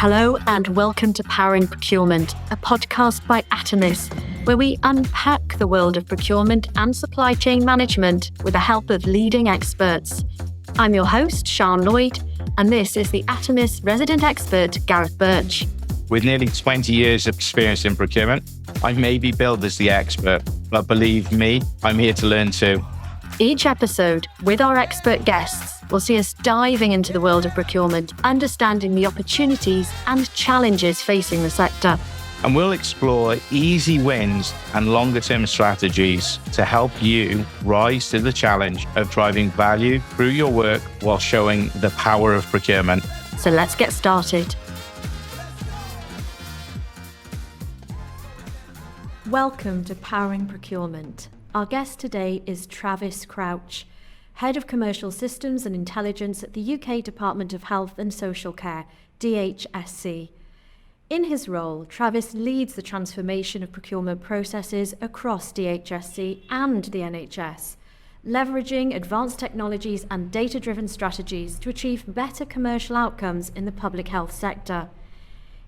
Hello and welcome to Powering Procurement, a podcast by Atomis, where we unpack the world of procurement and supply chain management with the help of leading experts. I'm your host, Sian, Lloyd, and this is the Atomis resident expert, Gareth Burch. With nearly 20 years of experience in procurement, I may be billed as the expert, but believe me, I'm here to learn too. Each episode, with our expert guests, will see us diving into the world of procurement, understanding the opportunities and challenges facing the sector. And we'll explore easy wins and longer-term strategies to help you rise to the challenge of driving value through your work while showing the power of procurement. So let's get started. Welcome to Powering Procurement. Our guest today is Travis Crouch, Head of Commercial Systems and Intelligence at the UK Department of Health and Social Care, DHSC. In his role, Travis leads the transformation of procurement processes across DHSC and the NHS, leveraging advanced technologies and data-driven strategies to achieve better commercial outcomes in the public health sector.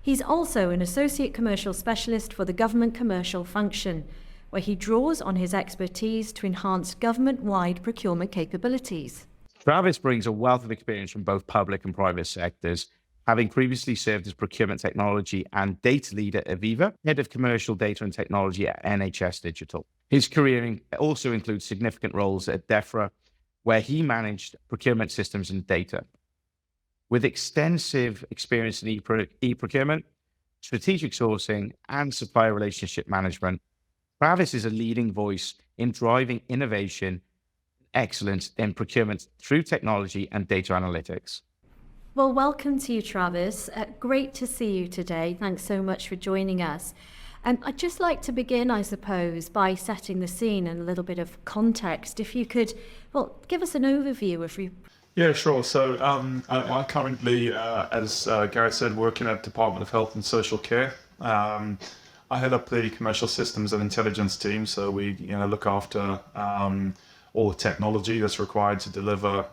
He's also an Associate Commercial Specialist for the Government Commercial Function, where he draws on his expertise to enhance government-wide procurement capabilities. Travis brings a wealth of experience from both public and private sectors, having previously served as procurement technology and data lead at Aviva, head of commercial data and technology at NHS Digital. His career also includes significant roles at DEFRA, where he managed procurement systems and data. With extensive experience in e-procurement, strategic sourcing, and supplier relationship management, Travis is a leading voice in driving innovation, excellence in procurement through technology and data analytics. Well, welcome to you, Travis. Great to see you today. Thanks so much for joining us. I'd just like to begin, I suppose, by setting the scene and a little bit of context. If you could, give us an overview of you. Yeah, sure. So I currently, as Gareth said, working at Department of Health and Social Care. I head up the commercial systems and intelligence team, so we look after all the technology that's required to deliver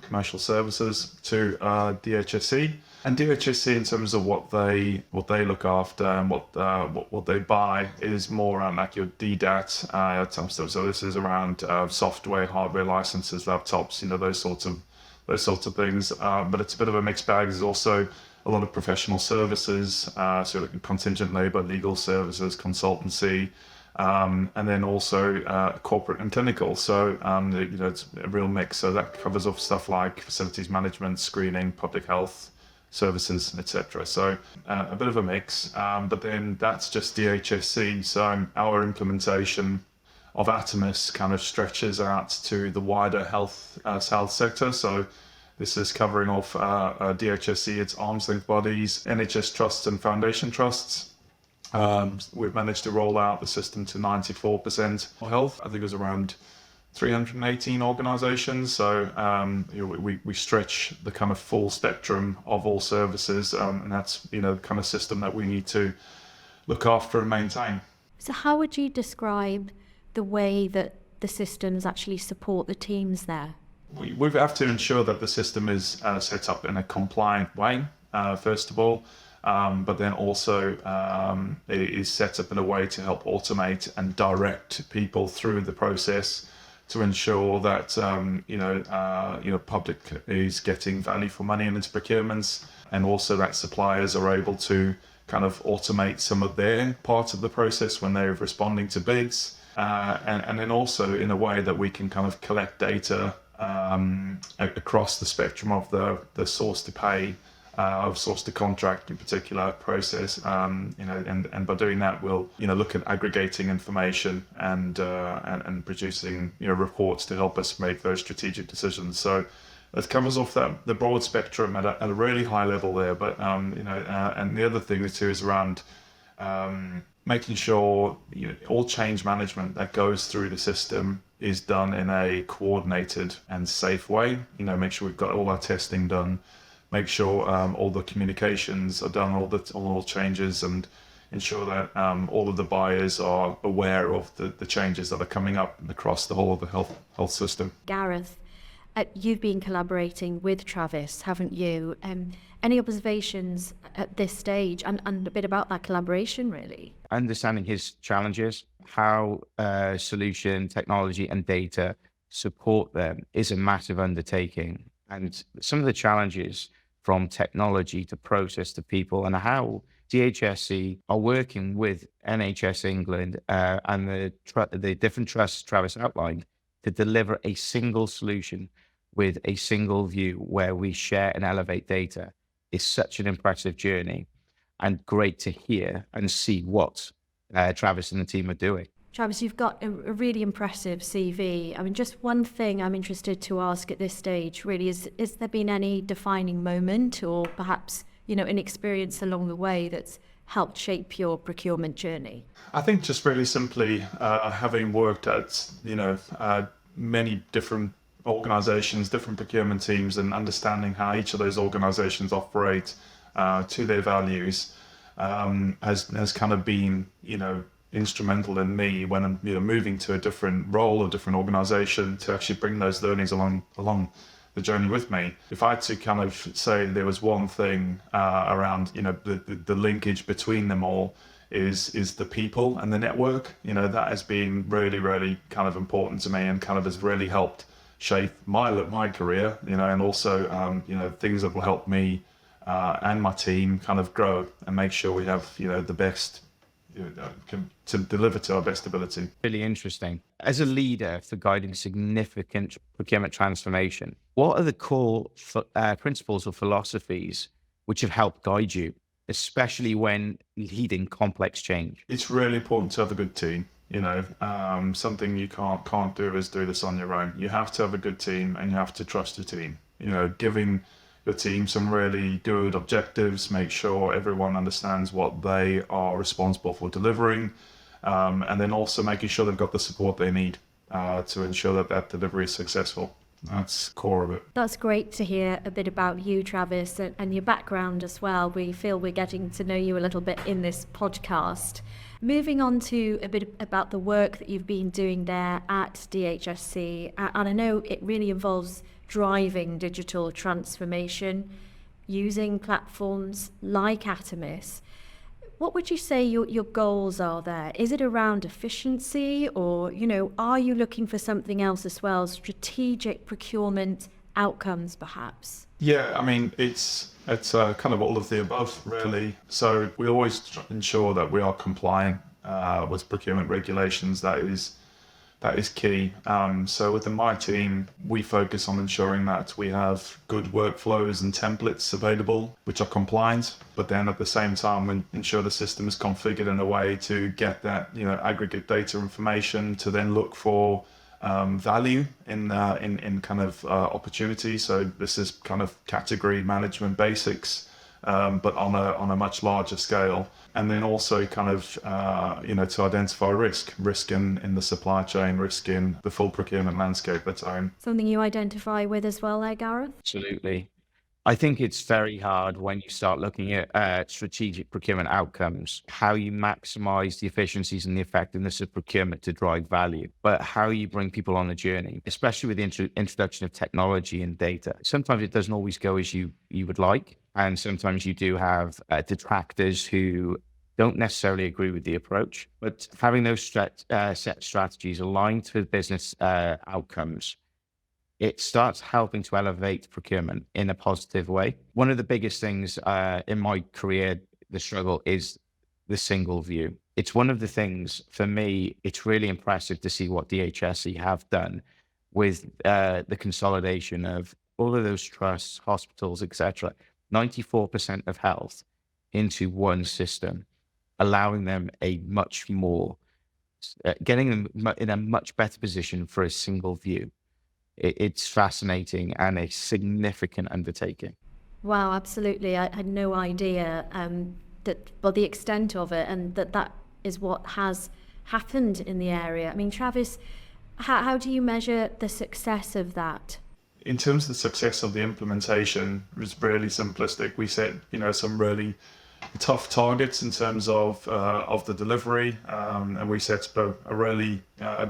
commercial services to DHSC. And DHSC, in terms of what they look after and what they buy, is more around like your DDAT. So this is around software, hardware licenses, laptops, those sorts of things. But it's a bit of a mixed bag. There's also a lot of professional services, so like contingent labor, legal services, consultancy, and then also corporate and clinical. So it's a real mix. So that covers off stuff like facilities management, screening, public health services, etc. So a bit of a mix. But then that's just DHSC. So our implementation of Atomis kind of stretches out to the wider health sector. So this is covering off DHSC, its arm's length bodies, NHS trusts and foundation trusts. We've managed to roll out the system to 94% health. I think it was around 318 organisations. So we stretch the kind of full spectrum of all services, and that's the kind of system that we need to look after and maintain. So how would you describe the way that the systems actually support the teams there? We have to ensure that the system is set up in a compliant way, first of all, but then also it is set up in a way to help automate and direct people through the process to ensure that public is getting value for money in its procurements, and also that suppliers are able to kind of automate some of their part of the process when they're responding to bids, and then also in a way that we can kind of collect data across the spectrum of the source to pay, of source to contract in particular process, and by doing that we'll look at aggregating information and producing reports to help us make those strategic decisions. So it covers off the broad spectrum at a really high level there. But and the other thing too is around making sure all change management that goes through the system is done in a coordinated and safe way. Make sure we've got all our testing done, make sure all the communications are done, all changes, and ensure that all of the buyers are aware of the changes that are coming up across the whole of the health system. Gareth, You've been collaborating with Travis, haven't you? Any observations at this stage and a bit about that collaboration, really? Understanding his challenges, how solution, technology, and data support them is a massive undertaking. And some of the challenges from technology to process to people, and how DHSC are working with NHS England and the different trusts Travis outlined to deliver a single solution with a single view where we share and elevate data is such an impressive journey, and great to hear and see what Travis and the team are doing. Travis, you've got a really impressive CV. I mean, just one thing I'm interested to ask at this stage, really, is there been any defining moment or perhaps, an experience along the way that's helped shape your procurement journey? I think just really simply having worked at, many different organizations, different procurement teams, and understanding how each of those organizations operate to their values has kind of been, instrumental in me when I'm moving to a different role or different organization to actually bring those learnings along the journey with me. If I had to kind of say there was one thing around the linkage between them all is the people and the network, that has been really, really kind of important to me and kind of has really helped shape my career, and also things that will help me and my team kind of grow and make sure we have the best to deliver to our best ability. Really interesting. As a leader for guiding significant procurement transformation, what are the core principles or philosophies which have helped guide you, especially when leading complex change? It's really important to have a good team. Something you can't do is do this on your own. You have to have a good team and you have to trust your team. Giving your team some really good objectives, make sure everyone understands what they are responsible for delivering, and then also making sure they've got the support they need to ensure that delivery is successful. That's core of it. That's great to hear a bit about you, Travis, and your background as well. We feel we're getting to know you a little bit in this podcast. Moving on to a bit about the work that you've been doing there at DHSC, and I know it really involves driving digital transformation using platforms like Atomis. What would you say your goals are there? Is it around efficiency or, are you looking for something else as well, strategic procurement outcomes perhaps? Yeah, I mean, it's kind of all of the above, really. So we always ensure that we are complying with procurement regulations. That is key. So within my team, we focus on ensuring that we have good workflows and templates available, which are compliant, but then at the same time, we ensure the system is configured in a way to get that, aggregate data information to then look for value in kind of opportunity. So this is kind of category management basics, but on a much larger scale. And then also kind of, to identify risk in the supply chain, risk in the full procurement landscape that's own. Something you identify with as well there, Gareth? Absolutely. I think it's very hard when you start looking at strategic procurement outcomes, how you maximize the efficiencies and the effectiveness of procurement to drive value, but how you bring people on the journey, especially with the introduction of technology and data. Sometimes it doesn't always go as you would like. And sometimes you do have detractors who don't necessarily agree with the approach, but having those set strategies aligned to business outcomes, it starts helping to elevate procurement in a positive way. One of the biggest things in my career, the struggle is the single view. It's one of the things for me, it's really impressive to see what DHSC have done with the consolidation of all of those trusts, hospitals, etc. 94% of health into one system, allowing them a much more, getting them in a much better position for a single view. It's fascinating and a significant undertaking. Wow, absolutely. I had no idea the extent of it, and that is what has happened in the area. I mean, Travis, how do you measure the success of that? In terms of the success of the implementation, it was really simplistic. We set, some really tough targets in terms of the delivery, and we set up a really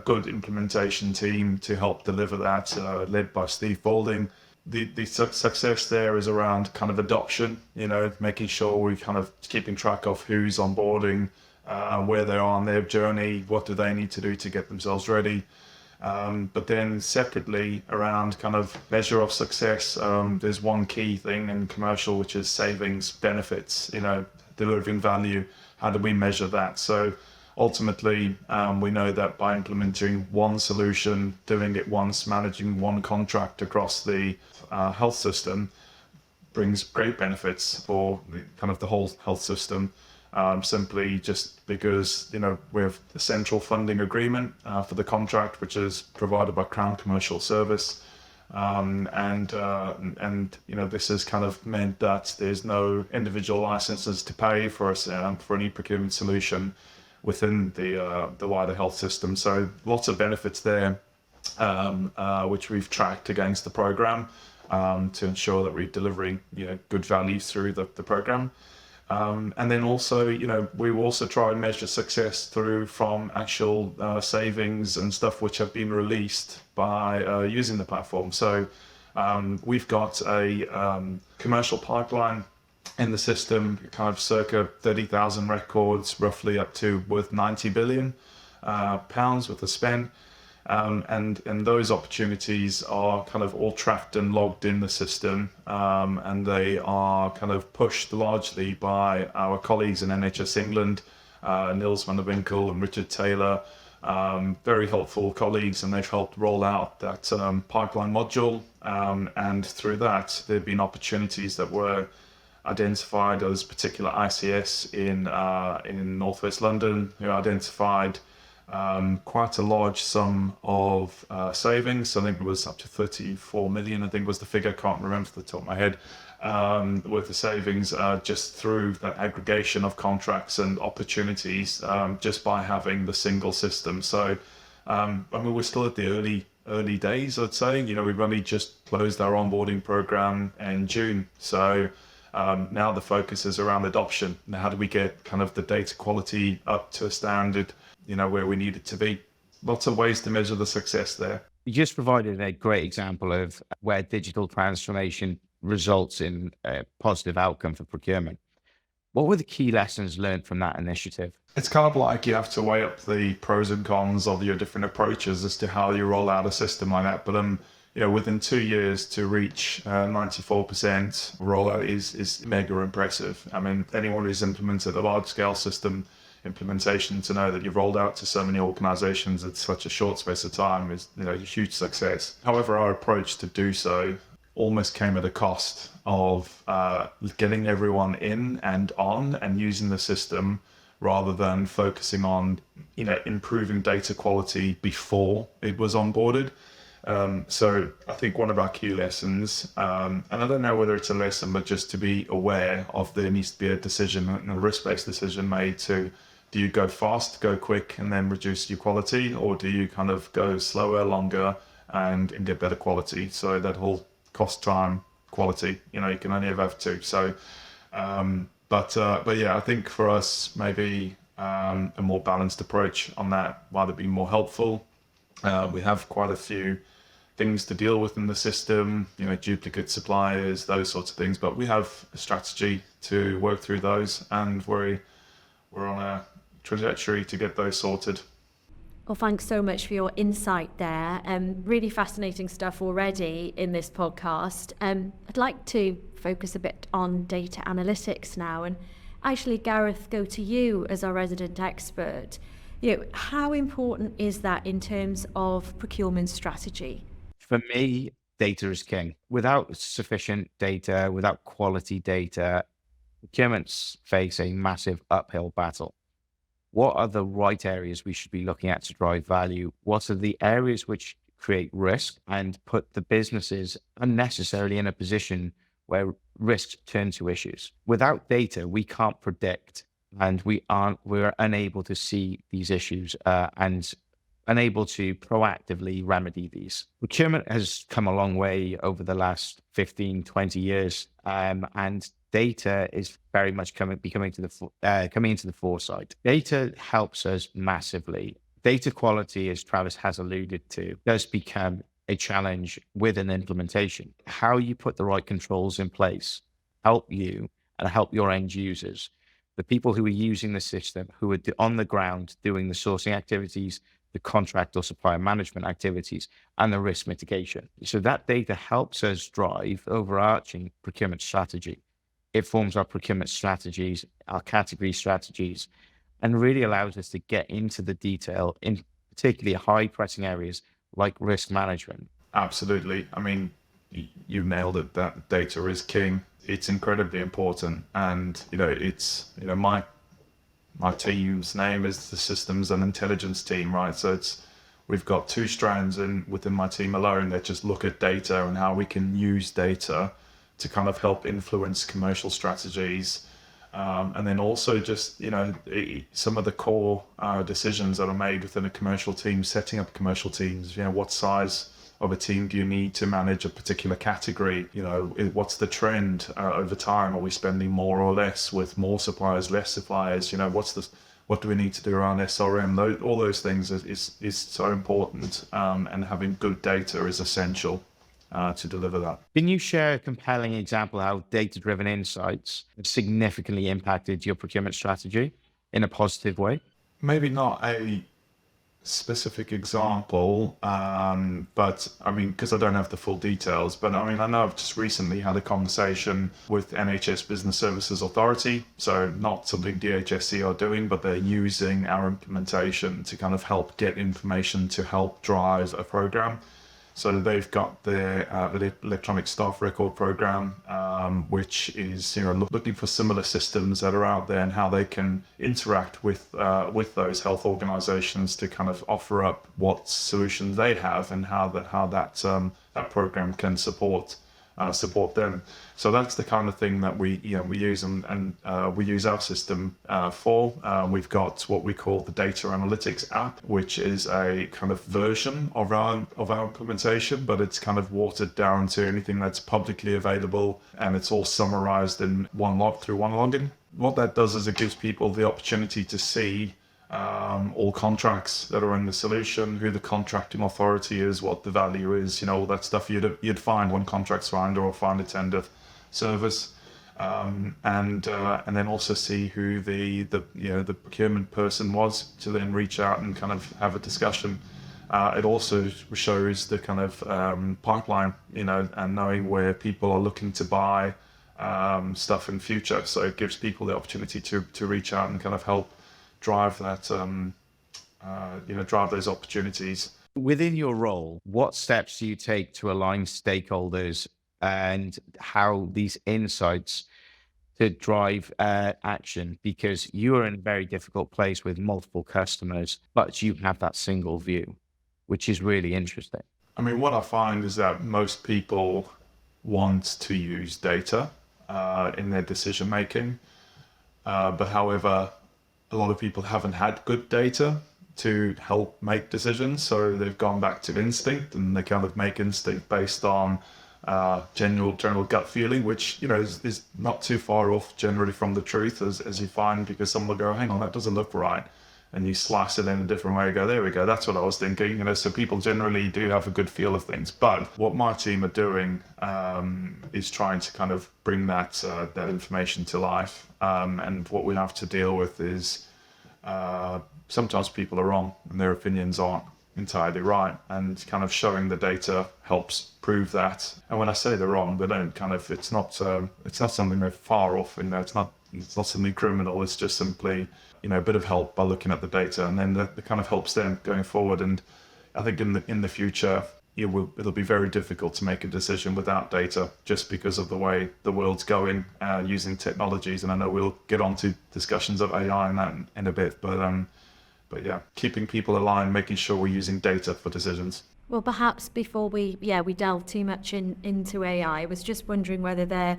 good implementation team to help deliver that, led by Steve Balding. The success there is around kind of adoption, making sure we kind of keeping track of who's onboarding, where they are on their journey, what do they need to do to get themselves ready. But then separately around kind of measure of success, there's one key thing in commercial, which is savings, benefits, delivering value. How do we measure that? So ultimately, we know that by implementing one solution, doing it once, managing one contract across the health system brings great benefits for the whole health system. Simply just because we have the central funding agreement for the contract, which is provided by Crown Commercial Service, and this has kind of meant that there's no individual licenses to pay for an e-procurement solution within the wider health system. So lots of benefits there, which we've tracked against the program to ensure that we're delivering good value through the program. And then also, we also try and measure success from actual savings and stuff which have been released by using the platform. So we've got a commercial pipeline in the system, kind of circa 30,000 records, roughly up to worth 90 billion pounds worth of spend. And those opportunities are kind of all tracked and logged in the system, and they are kind of pushed largely by our colleagues in NHS England, Nils van der Winkel and Richard Taylor, very helpful colleagues, and they've helped roll out that pipeline module. And through that, there have been opportunities that were identified as particular ICS in Northwest London, who identified quite a large sum of savings. I think it was up to 34 million, I think was the figure, can't remember off the top of my head, with the savings just through that aggregation of contracts and opportunities, just by having the single system. So, we're still at the early days, I'd say. We've only just closed our onboarding program in June. So now the focus is around adoption. Now, how do we get kind of the data quality up to a standard where we need it to be? Lots of ways to measure the success there. You just provided a great example of where digital transformation results in a positive outcome for procurement. What were the key lessons learned from that initiative? It's kind of like you have to weigh up the pros and cons of your different approaches as to how you roll out a system like that. But within 2 years to reach 94% rollout is mega impressive. I mean, anyone who's implemented a large scale system implementation to know that you've rolled out to so many organizations in such a short space of time is a huge success. However, our approach to do so almost came at a cost of getting everyone in and on and using the system, rather than focusing on improving data quality before it was onboarded. So I think one of our key lessons, and I don't know whether it's a lesson, but just to be aware of, there needs to be a decision, a risk-based decision made to, do you go fast, go quick, and then reduce your quality, or do you kind of go slower, longer, and get better quality? So that whole cost, time, quality, you can only have two. So, but yeah, I think for us, maybe a more balanced approach on that might be more helpful. We have quite a few things to deal with in the system, duplicate suppliers, those sorts of things, but we have a strategy to work through those, and we're on a trajectory to get those sorted. Well, thanks so much for your insight there. Really fascinating stuff already in this podcast. I'd like to focus a bit on data analytics now, and actually, Gareth, go to you as our resident expert. How important is that in terms of procurement strategy? For me, data is king. Without sufficient data, without quality data, procurements face a massive uphill battle. What are the right areas we should be looking at to drive value? What are the areas which create risk and put the businesses unnecessarily in a position where risks turn to issues? Without data, we can't predict, and we're unable to see these issues and and able to proactively remedy these. Procurement has come a long way over the last 15, 20 years, and data is very much coming into the foresight. Data helps us massively. Data quality, as Travis has alluded to, does become a challenge with an implementation. How you put the right controls in place help you and help your end users, the people who are using the system, who are on the ground doing the sourcing activities, the contract or supplier management activities, and the risk mitigation. So that data helps us drive overarching procurement strategy. It forms our procurement strategies, our category strategies, and really allows us to get into the detail in particularly high pressing areas like risk management. Absolutely. I mean, you nailed it. That data is king. It's incredibly important. And, my team's name is the Systems and Intelligence team, right? So we've got two strands within my team alone that just look at data and how we can use data to kind of help influence commercial strategies. And then also just, some of the core decisions that are made within a commercial team, setting up commercial teams, what size of a team do you need to manage a particular category? What's the trend over time? Are we spending more or less with more suppliers, less suppliers? What do we need to do around SRM? All those things is so important, and having good data is essential to deliver that. Can you share a compelling example how data-driven insights have significantly impacted your procurement strategy in a positive way? Maybe not a specific example, but I mean, because I don't have the full details, but I mean, I know I've just recently had a conversation with NHS Business Services Authority, so not something DHSC are doing, but they're using our implementation to kind of help get information to help drive a program. So they've got their electronic staff record program, which is looking for similar systems that are out there and how they can interact with those health organisations to kind of offer up what solutions they have and how that program can support them. So that's the kind of thing that we use and we use our system for. We've got what we call the data analytics app, which is a kind of version of our implementation, but it's kind of watered down to anything that's publicly available, and it's all summarized in one login. What that does is it gives people the opportunity to see all contracts that are in the solution, who the contracting authority is, what the value is, all that stuff you'd find when contracts signed or find a tender service, and then also see who the procurement person was to then reach out and kind of have a discussion. It also shows the kind of pipeline, and knowing where people are looking to buy stuff in future. So it gives people the opportunity to reach out and kind of help drive that, drive those opportunities. Within your role, what steps do you take to align stakeholders and how these insights to drive action? Because you are in a very difficult place with multiple customers, but you have that single view, which is really interesting. I mean, what I find is that most people want to use data in their decision making, but however, a lot of people haven't had good data to help make decisions, so they've gone back to instinct, and they kind of make instinct based on general gut feeling, which is not too far off generally from the truth, as you find, because someone will go, hang on, that doesn't look right, and you slice it in a different way, go, there we go, that's what I was thinking. So people generally do have a good feel of things, but what my team are doing is trying to kind of bring that information to life, and what we have to deal with is sometimes people are wrong and their opinions aren't entirely right, and kind of showing the data helps prove that. And when I say they're wrong, they don't kind of, it's not something they're far off, it's not something criminal, it's just simply a bit of help by looking at the data, and then that kind of helps them going forward. And I think in the future it'll be very difficult to make a decision without data, just because of the way the world's going, using technologies. And I know we'll get on to discussions of AI and that in a bit, but yeah, keeping people aligned, making sure we're using data for decisions. Well, perhaps before we delve too much into AI, I was just wondering whether there,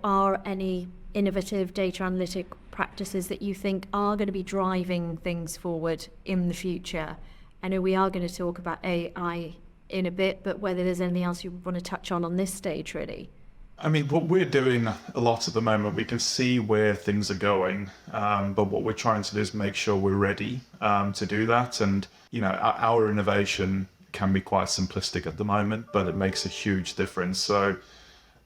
are any innovative data analytic practices that you think are going to be driving things forward in the future, I know we are going to talk about AI in a bit, but whether there's anything else you want to touch on this stage, really. I mean, what we're doing a lot at the moment, we can see where things are going, but what we're trying to do is make sure we're ready to do that. And, our innovation can be quite simplistic at the moment, but it makes a huge difference. So,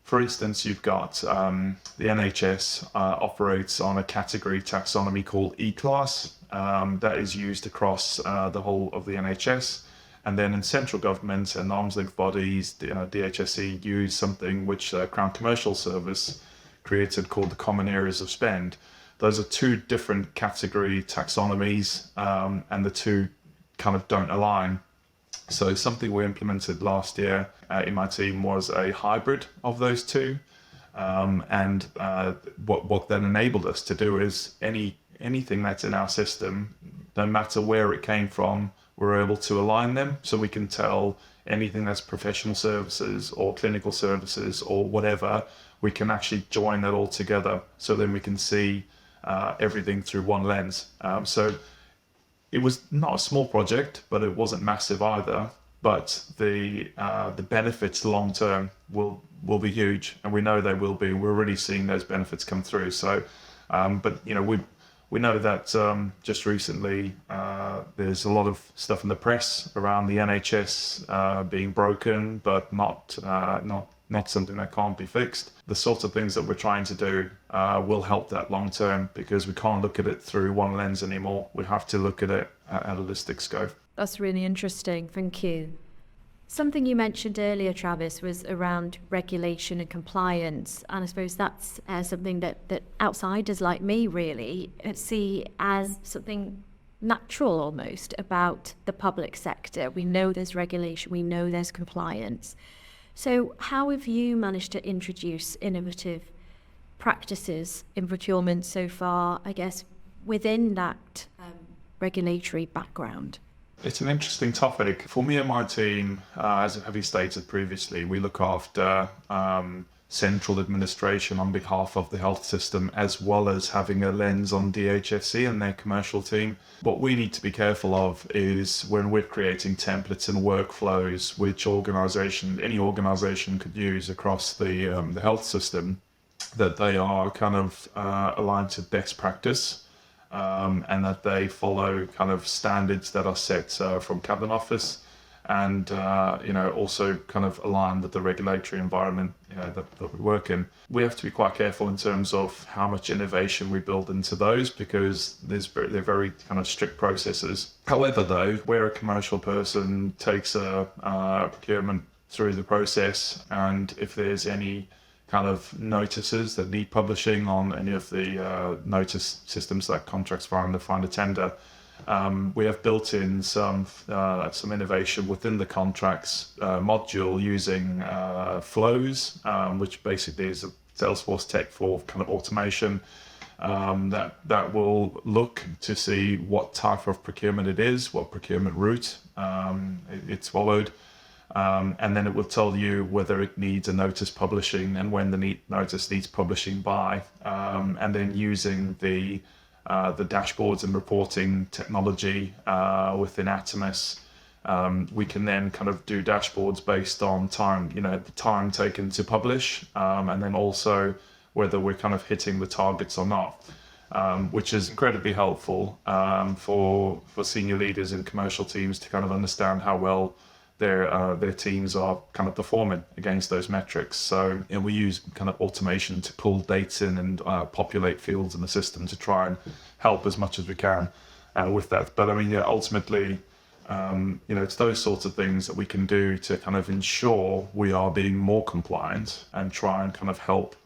for instance, you've got the NHS operates on a category taxonomy called E-class that is used across the whole of the NHS. And then in central government and arm's length bodies, DHSC use something which Crown Commercial Service created called the Common Areas of Spend. Those are two different category taxonomies, and the two kind of don't align. So something we implemented last year in my team was a hybrid of those two. And what that enabled us to do is anything that's in our system, no matter where it came from, we're able to align them, so we can tell anything that's professional services or clinical services or whatever, we can actually join that all together, so then we can see everything through one lens. So it was not a small project, but it wasn't massive either. But the benefits long term will be huge, and we know they will be. We're already seeing those benefits come through. So, but we know that just recently there's a lot of stuff in the press around the NHS being broken, but not something that can't be fixed. The sorts of things that we're trying to do will help that long term, because we can't look at it through one lens anymore. We have to look at it at a holistic scope. That's really interesting. Thank you. Something you mentioned earlier, Travis, was around regulation and compliance. And I suppose that's something that outsiders like me really see as something natural almost about the public sector. We know there's regulation, we know there's compliance. So how have you managed to introduce innovative practices in procurement so far, I guess, within that regulatory background? It's an interesting topic. For me and my team, as have you stated previously, we look after central administration on behalf of the health system, as well as having a lens on DHSC and their commercial team. What we need to be careful of is when we're creating templates and workflows, which any organization could use across the health system, that they are kind of aligned to best practice. And that they follow kind of standards that are set from Cabinet Office, and also kind of align with the regulatory environment that we work in. We have to be quite careful in terms of how much innovation we build into those, because they're very kind of strict processes. However, though, where a commercial person takes a procurement through the process, and if there's any kind of notices that need publishing on any of the notice systems like contracts find a tender, we have built in some innovation within the contracts module using flows, which basically is a Salesforce tech for kind of automation, that will look to see what type of procurement it is, what procurement route it's followed. And then it will tell you whether it needs a notice publishing and when the notice needs publishing by. And then using the dashboards and reporting technology within Atomus, we can then kind of do dashboards based on time, the time taken to publish, and then also whether we're kind of hitting the targets or not, which is incredibly helpful for senior leaders in commercial teams to kind of understand how well their teams are kind of performing against those metrics. So we use kind of automation to pull data in and populate fields in the system to try and help as much as we can with that. But I mean, ultimately, it's those sorts of things that we can do to kind of ensure we are being more compliant and try and kind of help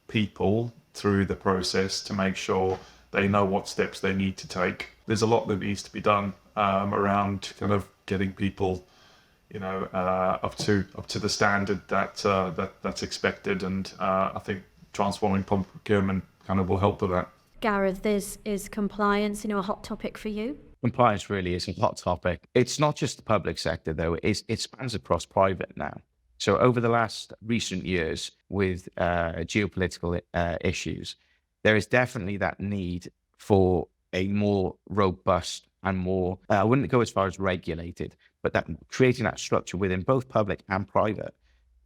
people through the process to make sure they know what steps they need to take. There's a lot that needs to be done around kind of getting people up to the standard that's expected, and I think transforming public procurement kind of will help with that. Gareth, is compliance, a hot topic for you? Compliance really is a hot topic. It's not just the public sector, though. It spans across private now. So over the last recent years, with geopolitical issues, there is definitely that need for a more robust and more, I wouldn't go as far as regulated, but that creating that structure within both public and private.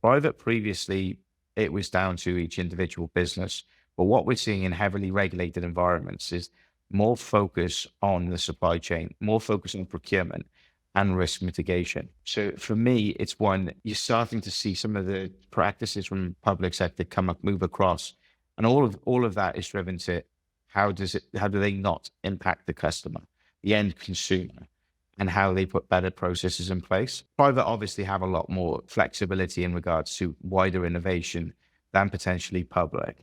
Private previously, it was down to each individual business. But what we're seeing in heavily regulated environments is more focus on the supply chain, more focus on procurement and risk mitigation. So for me, it's one, you're starting to see some of the practices from public sector move across. And all of that is driven to how do they not impact the customer, the end consumer, and how they put better processes in place. Private obviously have a lot more flexibility in regards to wider innovation than potentially public.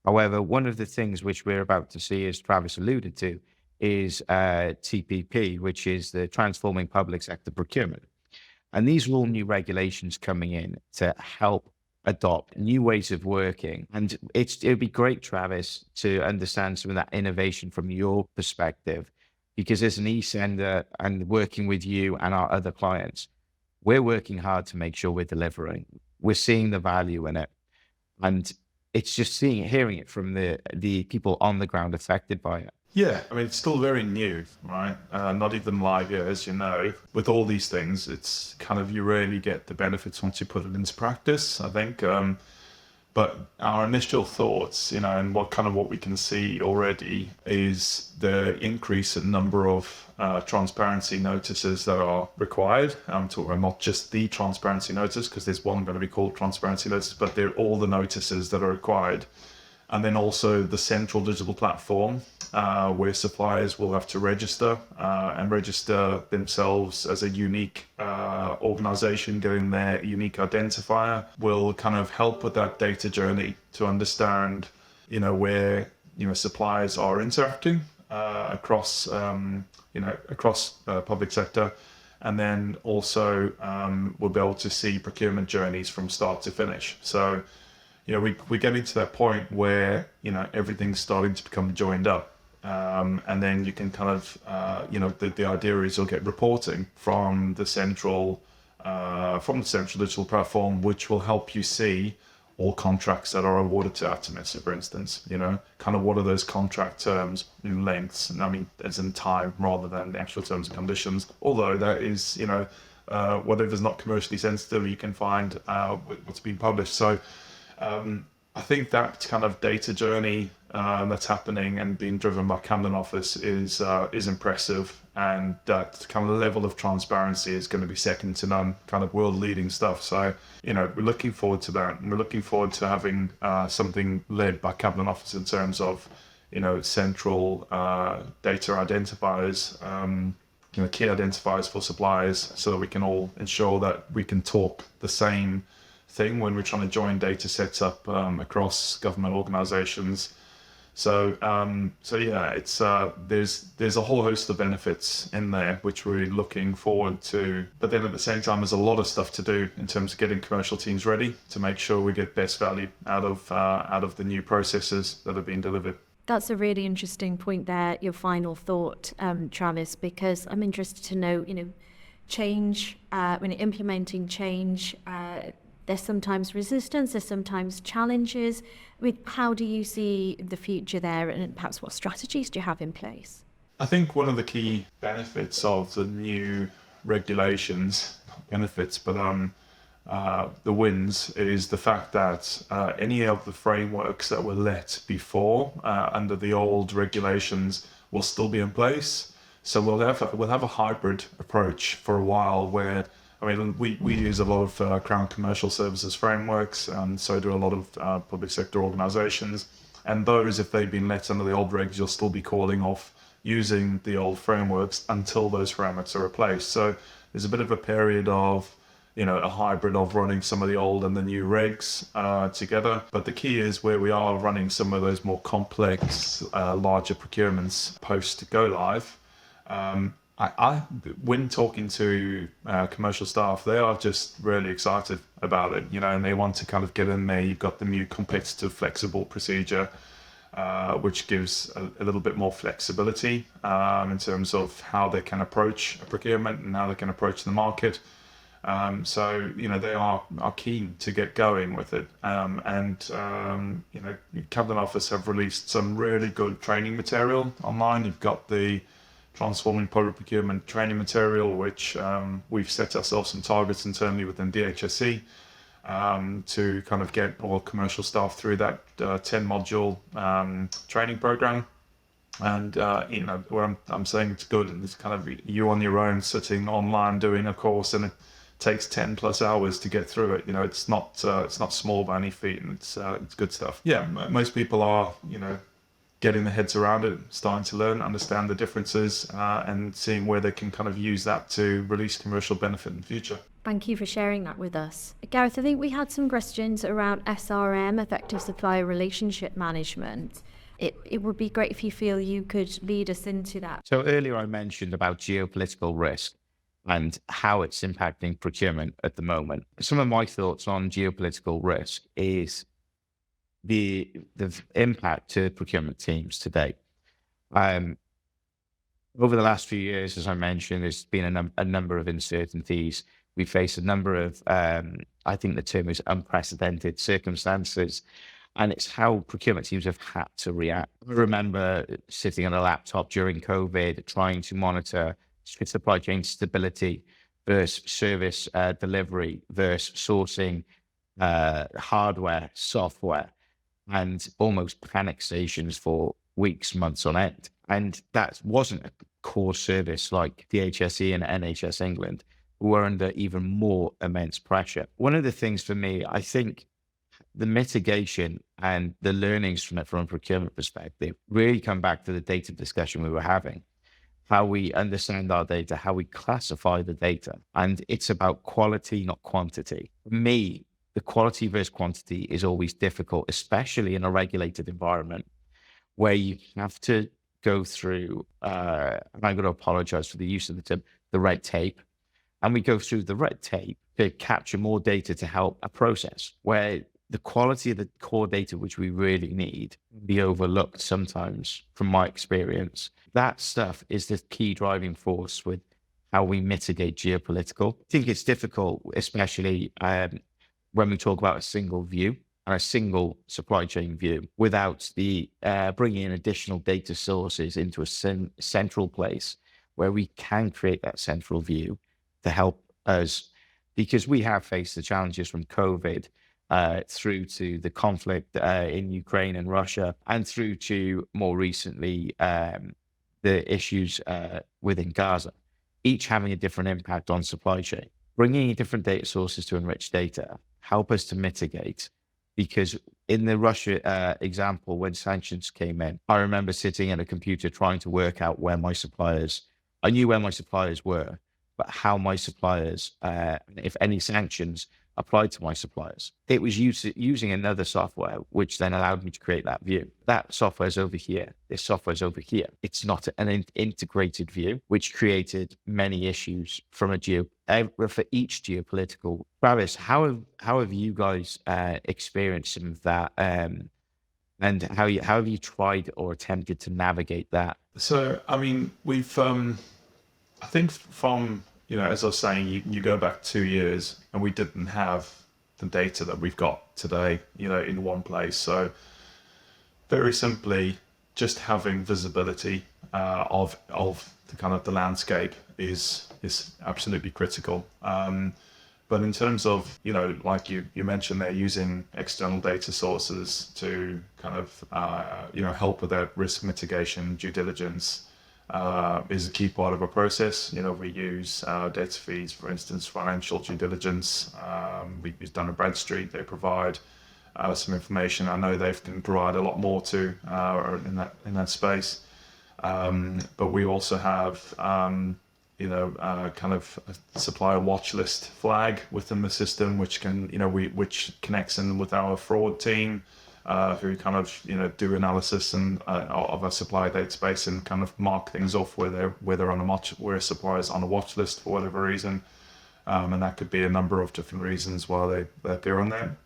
However, one of the things which we're about to see, as Travis alluded to, is TPP, which is the Transforming Public Sector Procurement. And these are all new regulations coming in to help adopt new ways of working. And it would be great, Travis, to understand some of that innovation from your perspective, because as an e-sender and working with you and our other clients, we're working hard to make sure we're delivering. We're seeing the value in it. And it's just hearing it from the people on the ground affected by it. Yeah, I mean, it's still very new, right? Not even live yet, as you know. With all these things, it's kind of, you really get the benefits once you put it into practice, I think. But our initial thoughts, and what we can see already is the increase in number of transparency notices that are required. I'm talking not just the transparency notice, because there's one going to be called transparency notice, but they're all the notices that are required. And then also the central digital platform, where suppliers will have to register and register themselves as a unique organization, getting their unique identifier, will kind of help with that data journey to understand, where, suppliers are interacting across public sector. And then also we'll be able to see procurement journeys from start to finish. So, we're getting to that point where, everything's starting to become joined up. And then you can kind of, the idea is you'll get reporting from the central digital platform, which will help you see all contracts that are awarded to Atomis, for instance, kind of what are those contract terms, lengths, and I mean, as in time rather than the actual terms and conditions. Although that is, whatever's not commercially sensitive, you can find what's been published. So, I think that kind of data journey that's happening and being driven by Camden office is impressive, and that kind of level of transparency is going to be second to none, kind of world leading stuff. So, we're looking forward to that, and we're looking forward to having something led by Camden office in terms of, central data identifiers, key identifiers for suppliers, so that we can all ensure that we can talk the same thing when we're trying to join data sets up across government organizations. So yeah, it's there's a whole host of benefits in there which we're looking forward to. But then at the same time, there's a lot of stuff to do in terms of getting commercial teams ready to make sure we get best value out of the new processes that have been delivered. That's a really interesting point there, your final thought, Travis, because I'm interested to know, change, when implementing change, there's sometimes resistance, there's sometimes challenges. How do you see the future there, and perhaps what strategies do you have in place? I think one of the key benefits of the new regulations, the wins, is the fact that any of the frameworks that were let before under the old regulations will still be in place. So we'll have a hybrid approach for a while where, we use a lot of Crown Commercial Services frameworks, and so do a lot of public sector organisations. And those, if they've been let under the old regs, you'll still be calling off using the old frameworks until those frameworks are replaced. So there's a bit of a period of, a hybrid of running some of the old and the new regs together. But the key is where we are running some of those more complex, larger procurements post go live. When talking to commercial staff, they are just really excited about it, and they want to kind of get in there. You've got the new competitive flexible procedure, which gives a little bit more flexibility in terms of how they can approach a procurement and how they can approach the market. So, they are keen to get going with it. Camden office have released some really good training material online. You've got the transforming public procurement training material, which we've set ourselves some targets internally within DHSC to kind of get all commercial staff through that 10 module training program. And what I'm saying it's good, and it's kind of you on your own sitting online doing a course, and it takes 10 plus hours to get through it. It's not small by any feat, and it's good stuff. Yeah, most people are getting their heads around it, starting to learn, understand the differences, and seeing where they can kind of use that to release commercial benefit in the future. Thank you for sharing that with us. Gareth, I think we had some questions around SRM, Effective Supplier Relationship Management. It would be great if you feel you could lead us into that. So earlier I mentioned about geopolitical risk and how it's impacting procurement at the moment. Some of my thoughts on geopolitical risk is the impact to procurement teams today. Over the last few years, as I mentioned, there's been a number of uncertainties. We face a number of, I think the term is unprecedented circumstances, and it's how procurement teams have had to react. I remember sitting on a laptop during COVID, trying to monitor supply chain stability versus service delivery versus sourcing hardware, software, and almost panic stations for weeks, months on end. And that wasn't a core service like DHSC and NHS England, who were under even more immense pressure. One of the things for me, I think the mitigation and the learnings from a procurement perspective really come back to the data discussion we were having, how we understand our data, how we classify the data. And it's about quality, not quantity. For me, the quality versus quantity is always difficult, especially in a regulated environment where you have to go through, and I'm going to apologize for the use of the term, the red tape. And we go through the red tape to capture more data to help a process where the quality of the core data, which we really need, be overlooked sometimes from my experience. That stuff is the key driving force with how we mitigate geopolitical. I think it's difficult, especially when we talk about a single view and a single supply chain view without the bringing in additional data sources into a central place where we can create that central view to help us, because we have faced the challenges from COVID through to the conflict in Ukraine and Russia, and through to more recently the issues within Gaza, each having a different impact on supply chain. Bringing in different data sources to enrich data help us to mitigate, because in the Russia example, when sanctions came in, I remember sitting at a computer trying to work out where my suppliers, I knew where my suppliers were, but how my suppliers, if any sanctions applied to my suppliers. It was using another software, which then allowed me to create that view. That software's over here. This software's over here. It's not an integrated view, which created many issues from for each geopolitical. Travis, how have you guys experienced some of that, and how have you tried or attempted to navigate that? So, I mean, we've, I think from, as I was saying, you go back 2 years and we didn't have the data that we've got today, in one place. So very simply, just having visibility of the kind of the landscape is absolutely critical. But in terms of, like you mentioned, they're using external data sources to kind of, help with that risk mitigation, due diligence, is a key part of our process. We use data feeds, for instance, financial due diligence. We've done a Bradstreet. They provide some information. I know they can provide a lot more too in that space. But we also have kind of a supplier watch list flag within the system, which can which connects in with our fraud team. Who kind of do analysis and of a supplier database and kind of mark things off where they're on where a supplier's on a watch list for whatever reason, and that could be a number of different reasons why they appear on there.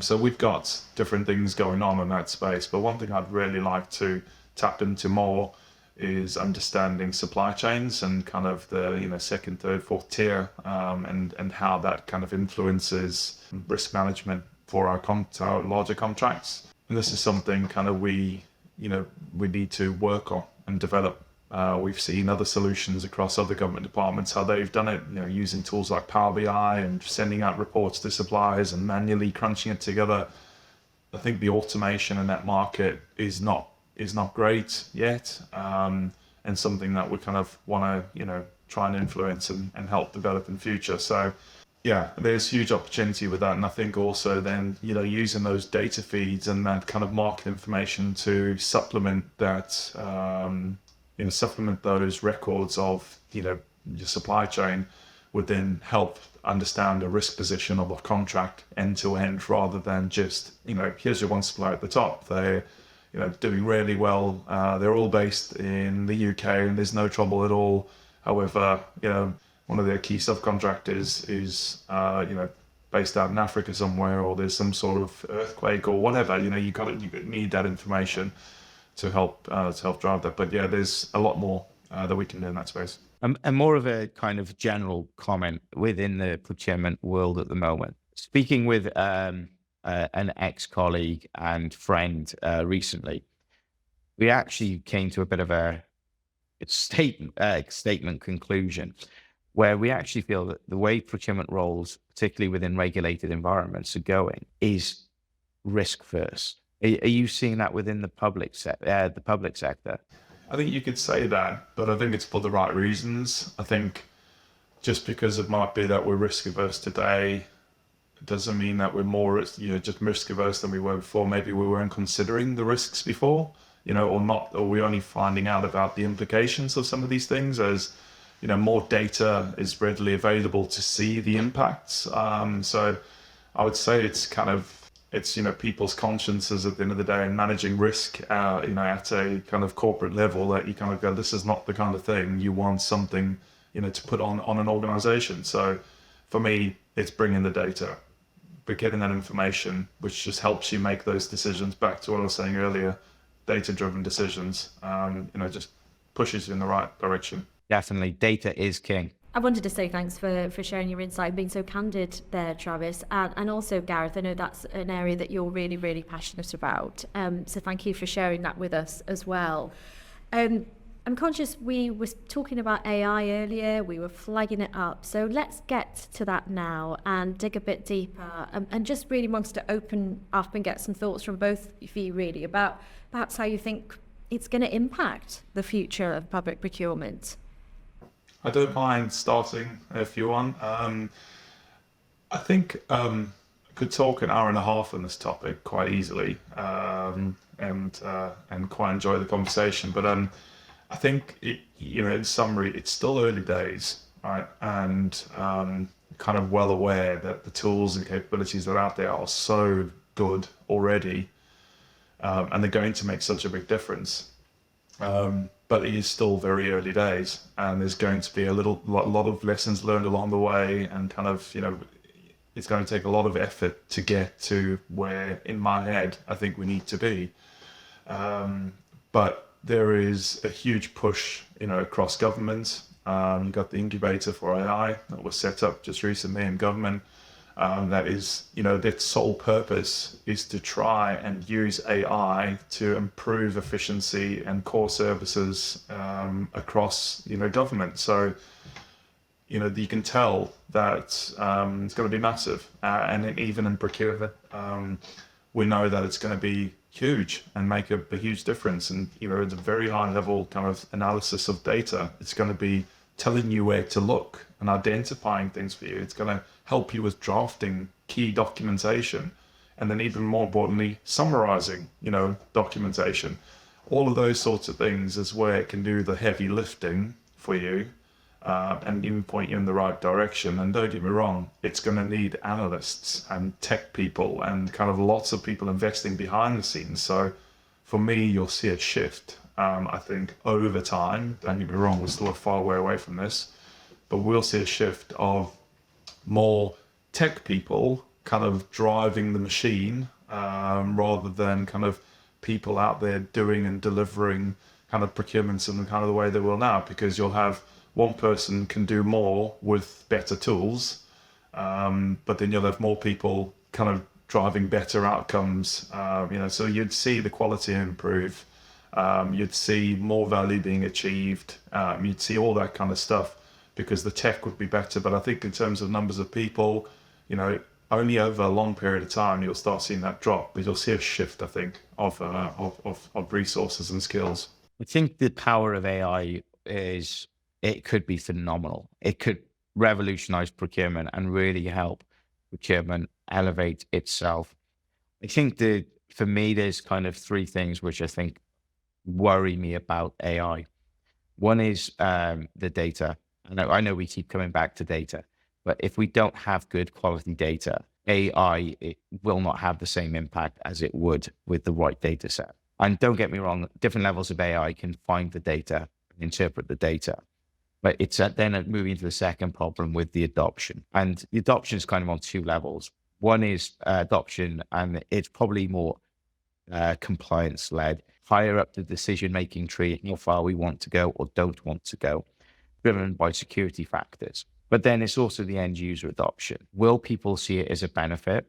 So we've got different things going on in that space. But one thing I'd really like to tap into more is understanding supply chains and kind of the second, third, fourth tier, and how that kind of influences risk management for our larger contracts. And this is something kind of we need to work on and develop We've seen other solutions across other government departments, how they've done it, using tools like Power BI and sending out reports to suppliers and manually crunching it together. I think the automation in that market is not great yet, and something that we kind of want to try and influence and help develop in future. So yeah, there's huge opportunity with that. And I think also then, using those data feeds and that kind of market information to supplement that, supplement those records of, your supply chain would then help understand the risk position of a contract end to end, rather than just, here's your one supplier at the top. They're, doing really well. They're all based in the UK and there's no trouble at all. However, one of their key subcontractors is, based out in Africa somewhere, or there's some sort of earthquake or whatever. You need that information to help drive that. But yeah, there's a lot more that we can do in that space. And more of a kind of general comment within the procurement world at the moment. Speaking with an ex-colleague and friend recently, we actually came to a bit of a statement conclusion, where we actually feel that the way procurement roles, particularly within regulated environments, are going is risk first. Are you seeing that within the public sector? I think you could say that, but I think it's for the right reasons. I think just because it might be that we're risk averse today, it doesn't mean that we're more, just risk averse than we were before. Maybe we weren't considering the risks before, or not, or we're only finding out about the implications of some of these things as, more data is readily available to see the impacts. So I would say it's people's consciences at the end of the day, and managing risk, at a kind of corporate level, that you kind of go, this is not the kind of thing you want something, to put on an organization. So for me, it's bringing the data, but getting that information, which just helps you make those decisions. Back to what I was saying earlier, data-driven decisions, just pushes you in the right direction. Definitely, data is king. I wanted to say thanks for sharing your insight and being so candid there, Travis. And also, Gareth, I know that's an area that you're really, really passionate about. So thank you for sharing that with us as well. I'm conscious we were talking about AI earlier, we were flagging it up. So let's get to that now and dig a bit deeper, and just really wants to open up and get some thoughts from both of you really about perhaps how you think it's going to impact the future of public procurement. I don't mind starting if you want. I think I could talk an hour and a half on this topic quite easily, and quite enjoy the conversation. But I think in summary, it's still early days, right? And kind of well aware that the tools and capabilities that are out there are so good already, and they're going to make such a big difference. But it is still very early days, and there's going to be a lot of lessons learned along the way, and kind of, it's going to take a lot of effort to get to where, in my head, I think we need to be. But there is a huge push, across government. You've got the incubator for AI that was set up just recently in government. That is, its sole purpose is to try and use AI to improve efficiency and core services across, government. So, you can tell that it's going to be massive. And even in procurement, we know that it's going to be huge and make a huge difference. And, it's a very high level kind of analysis of data. It's going to be telling you where to look and identifying things for you. It's going to help you with drafting key documentation, and then even more importantly, summarizing, documentation. All of those sorts of things is where it can do the heavy lifting for you, and even point you in the right direction. And don't get me wrong, it's going to need analysts and tech people and kind of lots of people investing behind the scenes. So for me, you'll see a shift. I think over time, don't get me wrong, we're still a far way away from this, but we'll see a shift of more tech people kind of driving the machine, rather than kind of people out there doing and delivering kind of procurements in the kind of the way they will now, because you'll have one person can do more with better tools, but then you'll have more people kind of driving better outcomes, so you'd see the quality improve. You'd see more value being achieved. You'd see all that kind of stuff because the tech would be better. But I think in terms of numbers of people, only over a long period of time you'll start seeing that drop. But you'll see a shift, I think, of resources and skills. I think the power of AI is it could be phenomenal. It could revolutionize procurement and really help procurement elevate itself. I think that for me, there's kind of three things which I think worry me about AI. One is the data. I know we keep coming back to data, but if we don't have good quality data, AI it will not have the same impact as it would with the right data set. And don't get me wrong, different levels of AI can find the data, interpret the data. But it's then moving to the second problem with the adoption. And the adoption is kind of on two levels. One is adoption, and it's probably more compliance-led, higher up the decision-making tree, how far we want to go or don't want to go, driven by security factors. But then it's also the end-user adoption. Will people see it as a benefit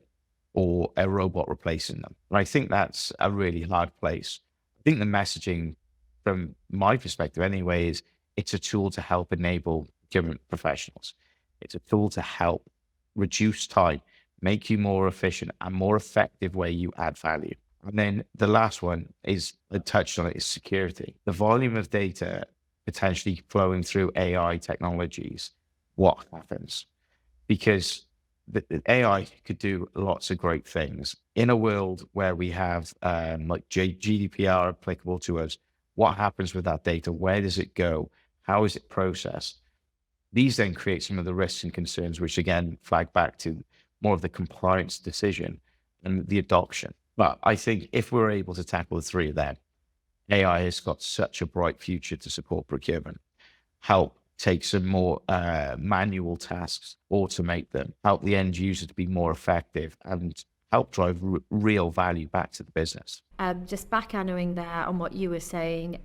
or a robot replacing them? And I think that's a really hard place. I think the messaging, from my perspective anyway, is it's a tool to help enable procurement professionals. It's a tool to help reduce time, make you more efficient and more effective where you add value. And then the last one is, I touched on it, is security. The volume of data potentially flowing through AI technologies, what happens? Because the AI could do lots of great things. In a world where we have like GDPR applicable to us, what happens with that data? Where does it go? How is it processed? These then create some of the risks and concerns, which again flag back to more of the compliance decision and the adoption. But I think if we're able to tackle the three of them, AI has got such a bright future to support procurement, help take some more manual tasks, automate them, help the end user to be more effective, and help drive real value back to the business. Just back echoing there on what you were saying.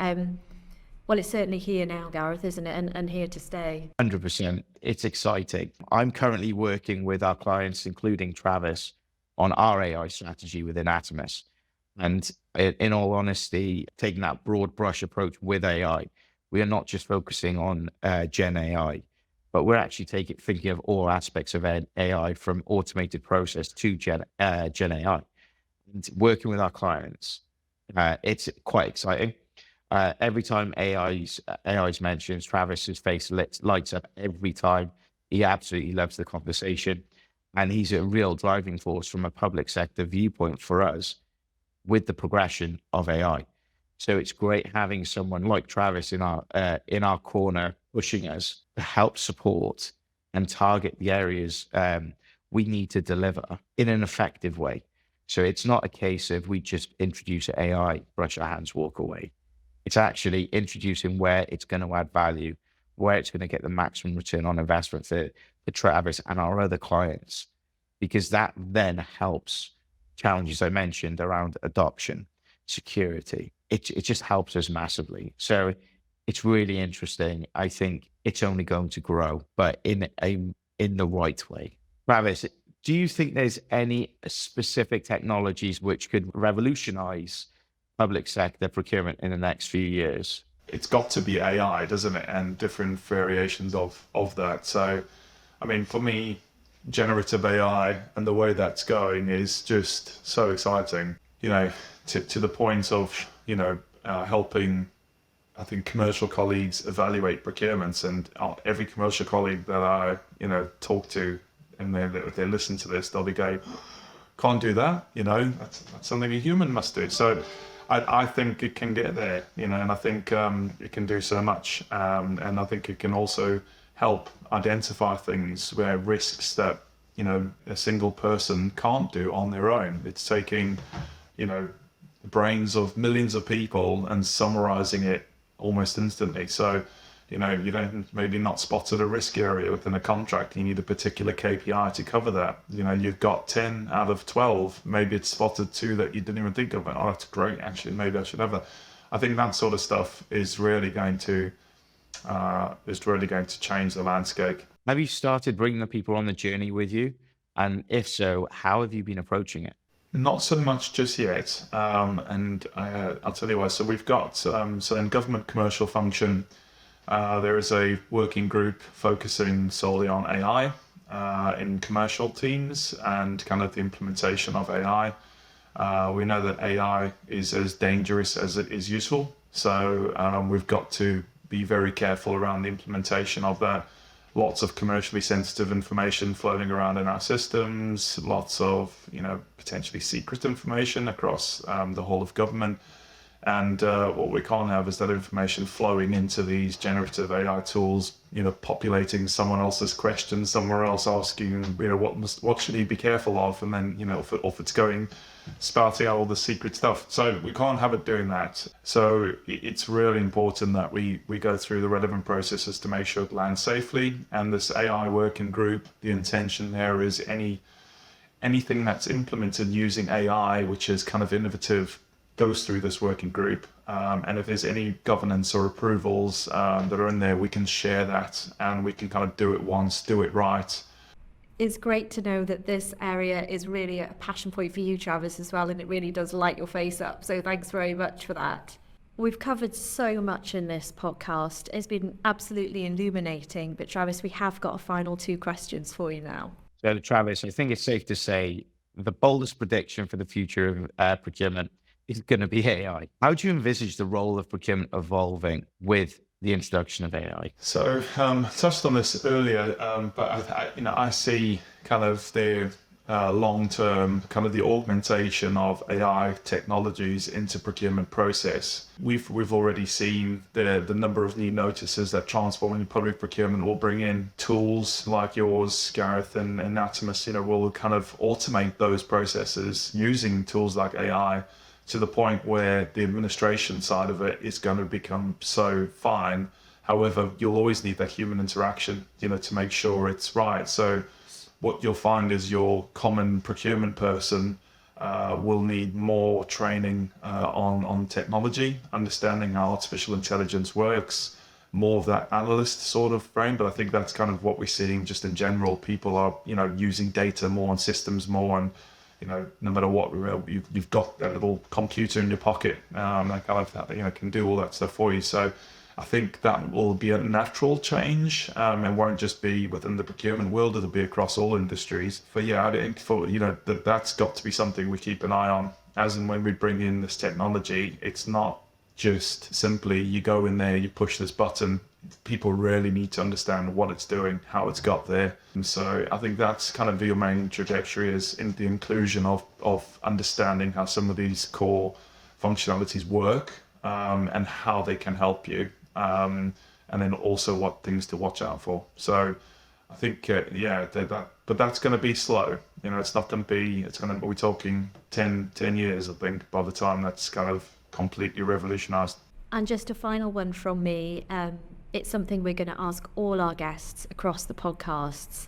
Well, it's certainly here now, Gareth, isn't it? And here to stay. 100%. It's exciting. I'm currently working with our clients, including Travis, on our AI strategy within Atomus. And in all honesty, taking that broad brush approach with AI, we are not just focusing on Gen AI, but we're actually thinking of all aspects of AI, from automated process to Gen AI. And working with our clients, it's quite exciting. Every time AI's mentioned, Travis's face lights up every time. He absolutely loves the conversation. And he's a real driving force from a public sector viewpoint for us with the progression of AI. So it's great having someone like Travis in our corner, pushing us to help support and target the areas we need to deliver in an effective way. So it's not a case of we just introduce AI, brush our hands, walk away. It's actually introducing where it's going to add value, where it's going to get the maximum return on investment for Travis and our other clients, because that then helps challenges I mentioned around adoption, security. It just helps us massively. So it's really interesting. I think it's only going to grow, but in the right way. Travis, do you think there's any specific technologies which could revolutionize public sector procurement in the next few years? It's got to be AI, doesn't it? And different variations of that. So, I mean, for me, generative AI and the way that's going is just so exciting, to the point of, helping, I think, commercial colleagues evaluate procurements. And every commercial colleague that I, talk to, and if they listen to this, they'll be going, can't do that, that's something a human must do. So I think it can get there, and I think it can do so much. And I think it can also help identify things where risks that, a single person can't do on their own. It's taking, the brains of millions of people and summarizing it almost instantly. So, you don't maybe not spotted a risk area within a contract. You need a particular KPI to cover that. You've got 10 out of 12. Maybe it's spotted 2 that you didn't even think of. Oh, that's great. Actually, maybe I should have that. I think that sort of stuff is really going to change the landscape. Have you started bringing the people on the journey with you? And if so, how have you been approaching it? Not so much just yet, I'll tell you why. So we've got so in government commercial function, there is a working group focusing solely on AI in commercial teams and kind of the implementation of AI. We know that AI is as dangerous as it is useful, so we've got to be very careful around the implementation of that. Lots of commercially sensitive information floating around in our systems, lots of potentially secret information across the whole of government. And what we can't have is that information flowing into these generative AI tools, populating someone else's questions, somewhere else asking, what should he be careful of? And then, if it's going, spouting out all the secret stuff. So we can't have it doing that. So it's really important that we go through the relevant processes to make sure it lands safely. And this AI working group, the intention there is anything that's implemented using AI, which is kind of innovative, goes through this working group. And if there's any governance or approvals that are in there, we can share that and we can kind of do it once, do it right. It's great to know that this area is really a passion point for you, Travis, as well, and it really does light your face up. So thanks very much for that. We've covered so much in this podcast. It's been absolutely illuminating. But Travis, we have got a final 2 questions for you now. So Travis, I think it's safe to say the boldest prediction for the future of procurement is going to be AI. How do you envisage the role of procurement evolving with the introduction of AI? So touched on this earlier, but I see kind of the long-term kind of the augmentation of AI technologies into procurement process. We've already seen the number of new notices that transforming public procurement will bring in tools like yours, Gareth, and Anatomus, will kind of automate those processes using tools like AI, to the point where the administration side of it is going to become so fine. However, you'll always need that human interaction, to make sure it's right. So what you'll find is your common procurement person will need more training on technology, understanding how artificial intelligence works, more of that analyst sort of frame. But I think that's kind of what we're seeing just in general. People are, using data more and systems more, and no matter what, you've got that little computer in your pocket that kind of can do all that stuff for you. So I think that will be a natural change, and won't just be within the procurement world; it'll be across all industries. But yeah, I think that's got to be something we keep an eye on. As and when we bring in this technology, it's not just simply you go in there, you push this button. People really need to understand what it's doing, how it's got there. And so I think that's kind of your main trajectory, is in the inclusion of understanding how some of these core functionalities work, and how they can help you, and then also what things to watch out for. So I think, but that's going to be slow. It's not going to be, we're talking 10 years, I think, by the time that's kind of completely revolutionized. And just a final one from me. It's something we're going to ask all our guests across the podcasts.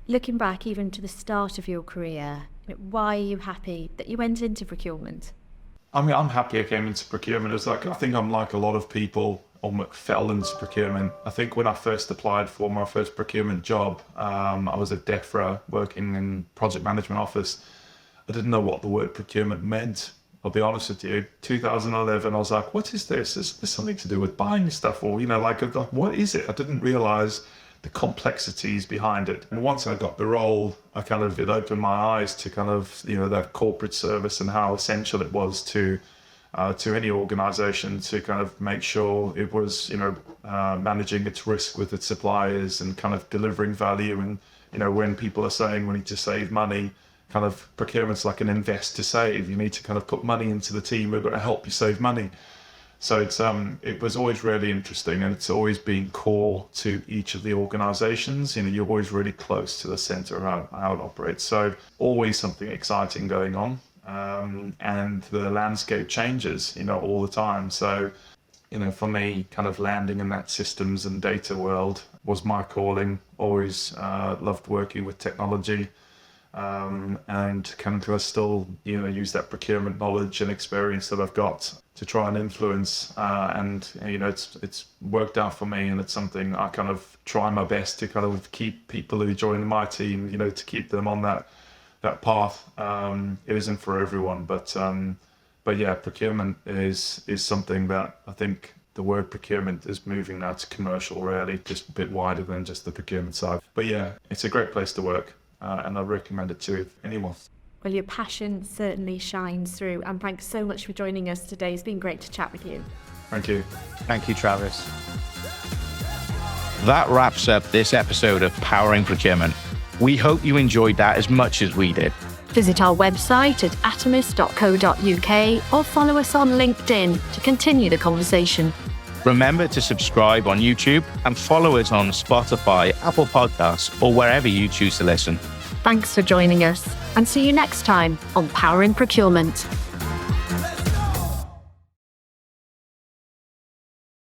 Looking back even to the start of your career, why are you happy that you went into procurement? I mean, I'm happy I came into procurement. It's like, I think I'm like a lot of people fell into procurement. I think when I first applied for my first procurement job, I was at DEFRA working in project management office. I didn't know what the word procurement meant. I'll be honest with you, 2011, I was like, what is this? Is this something to do with buying stuff? Or, what is it? I didn't realize the complexities behind it. And once I got the role, it opened my eyes to kind of, that corporate service and how essential it was to any organization to kind of make sure it was, managing its risk with its suppliers and kind of delivering value. And, when people are saying we need to save money, kind of procurement's like an invest to save. You need to kind of put money into the team who are going to help you save money. So it was always really interesting, and it's always been core to each of the organizations. You're always really close to the center of how it operates. So always something exciting going on, and the landscape changes, all the time. So, for me, kind of landing in that systems and data world was my calling. Always loved working with technology. And kind of still, use that procurement knowledge and experience that I've got to try and influence. And it's worked out for me, and it's something I kind of try my best to kind of keep people who join my team, to keep them on that that path. It isn't for everyone, but yeah, procurement is something that I think the word procurement is moving now to commercial, really, just a bit wider than just the procurement side. But yeah, it's a great place to work, and I recommend it to anyone. Well, your passion certainly shines through, and thanks so much for joining us today. It's been great to chat with you. Thank you. Thank you, Travis. That wraps up this episode of Powering Procurement. We hope you enjoyed that as much as we did. Visit our website at atomis.co.uk or follow us on LinkedIn to continue the conversation. Remember to subscribe on YouTube and follow us on Spotify, Apple Podcasts, or wherever you choose to listen. Thanks for joining us, and see you next time on Powering Procurement.